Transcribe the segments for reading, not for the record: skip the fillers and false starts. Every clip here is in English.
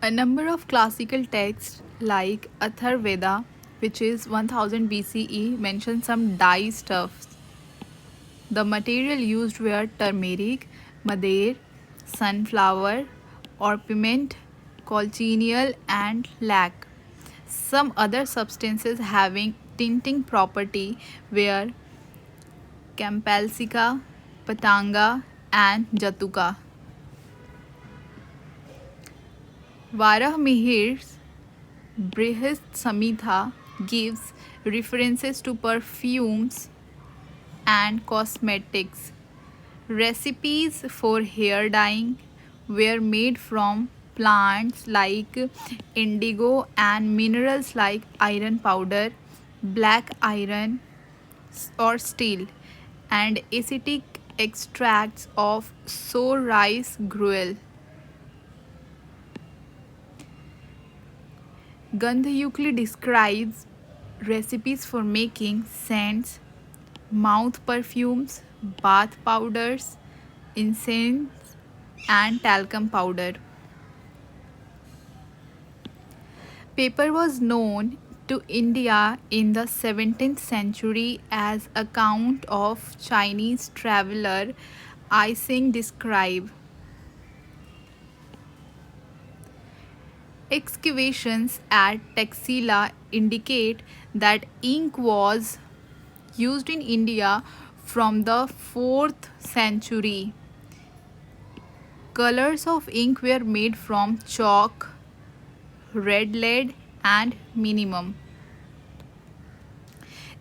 A number of classical texts like Atharvaveda, which is 1000 BCE, mention some dye stuffs. The material used were turmeric, madder, sunflower, orpiment, cochineal, and lac. Some other substances having tinting property were campalsica, patanga, and jatuka. Varahmihir's Brihad Samhita gives references to perfumes and cosmetics. Recipes for hair dyeing were made from plants like indigo and minerals like iron powder, black iron or steel, and acetic extracts of sour rice gruel. Gandhyukli describes recipes for making scents, mouth perfumes, bath powders, incense, and talcum powder. Paper was known to India in the 17th century as account of Chinese traveler I Sing describe. Excavations at Taxila indicate that ink was used in India from the 4th century. Colors of ink were made from chalk, red lead, and minimum.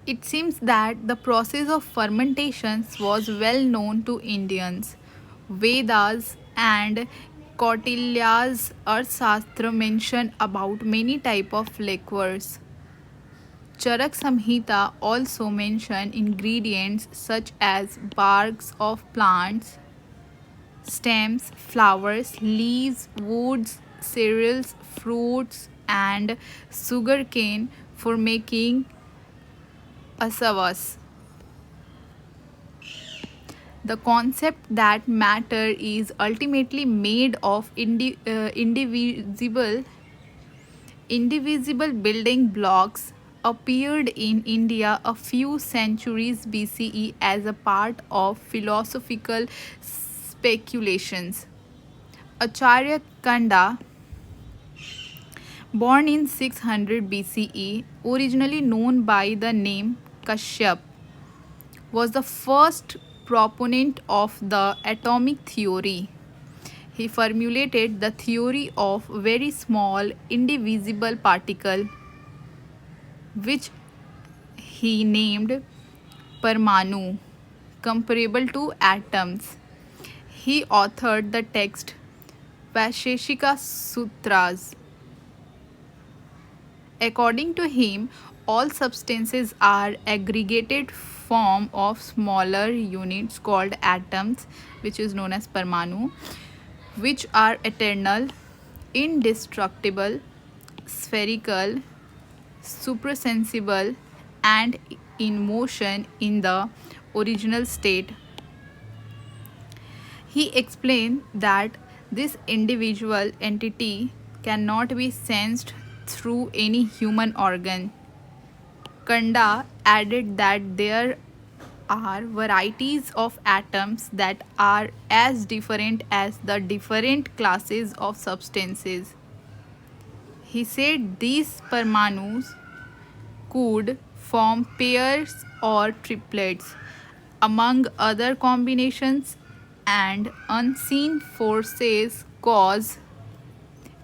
It seems that the process of fermentation was well known to Indians. Vedas and Kautilya's Arthashastra mention about many type of liquors. Charak Samhita also mention ingredients such as barks of plants, stems, flowers, leaves, woods, cereals, fruits, and sugarcane for making asavas. The concept that matter is ultimately made of indivisible building blocks appeared in India a few centuries BCE as a part of philosophical speculations. Acharya Kanda, born in 600 BCE, originally known by the name Kashyap, was the first proponent of the atomic theory. He formulated the theory of very small indivisible particle, which he named Parmanu, comparable to atoms. He authored the text Vaisheshika Sutras. According to him, all substances are aggregated form of smaller units called atoms, which is known as Parmanu, which are eternal, indestructible, spherical, suprasensible, and in motion in the original state. He explained that this individual entity cannot be sensed through any human organ. Kanda added that there are varieties of atoms that are as different as the different classes of substances. He said these Parmanus could form pairs or triplets, among other combinations, and unseen forces cause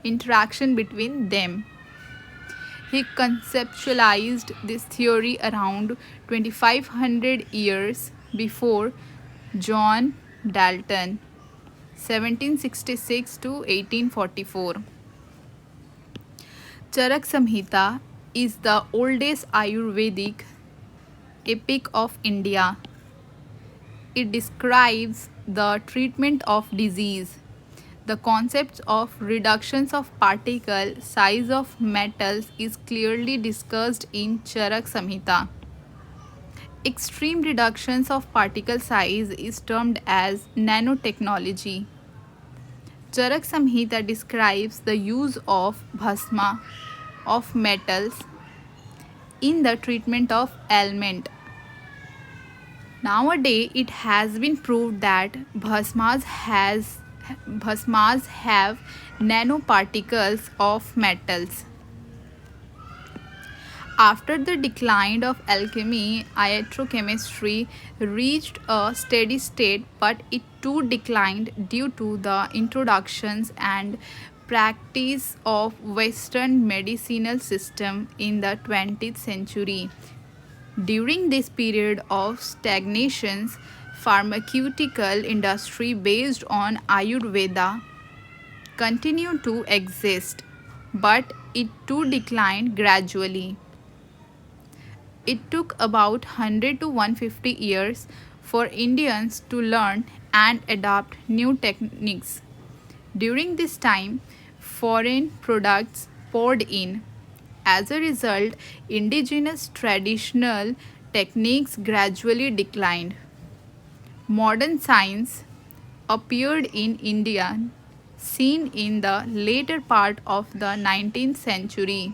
interaction between them. He conceptualized this theory around 2500 years before John Dalton, 1766 to 1844. Charak Samhita is the oldest Ayurvedic epic of India. It describes the treatment of disease. The concept of reductions of particle size of metals is clearly discussed in Charak Samhita. Extreme reductions of particle size is termed as nanotechnology. Charak Samhita describes the use of bhasma of metals in the treatment of ailment. Nowadays, it has been proved that bhasmas have nanoparticles of metals. After the decline of alchemy, iatrochemistry reached a steady state, but it too declined due to the introductions and practice of Western medicinal system in the 20th century. During this period of stagnation, pharmaceutical industry based on Ayurveda continued to exist, but it too declined gradually. It took about 100 to 150 years for Indians to learn and adopt new techniques. During this time, foreign products poured in. As a result, indigenous traditional techniques gradually declined. Modern science appeared in India, seen in the later part of the 19th century.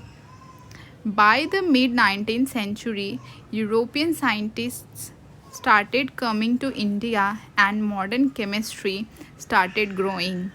By the mid 19th century, European scientists started coming to India and modern chemistry started growing.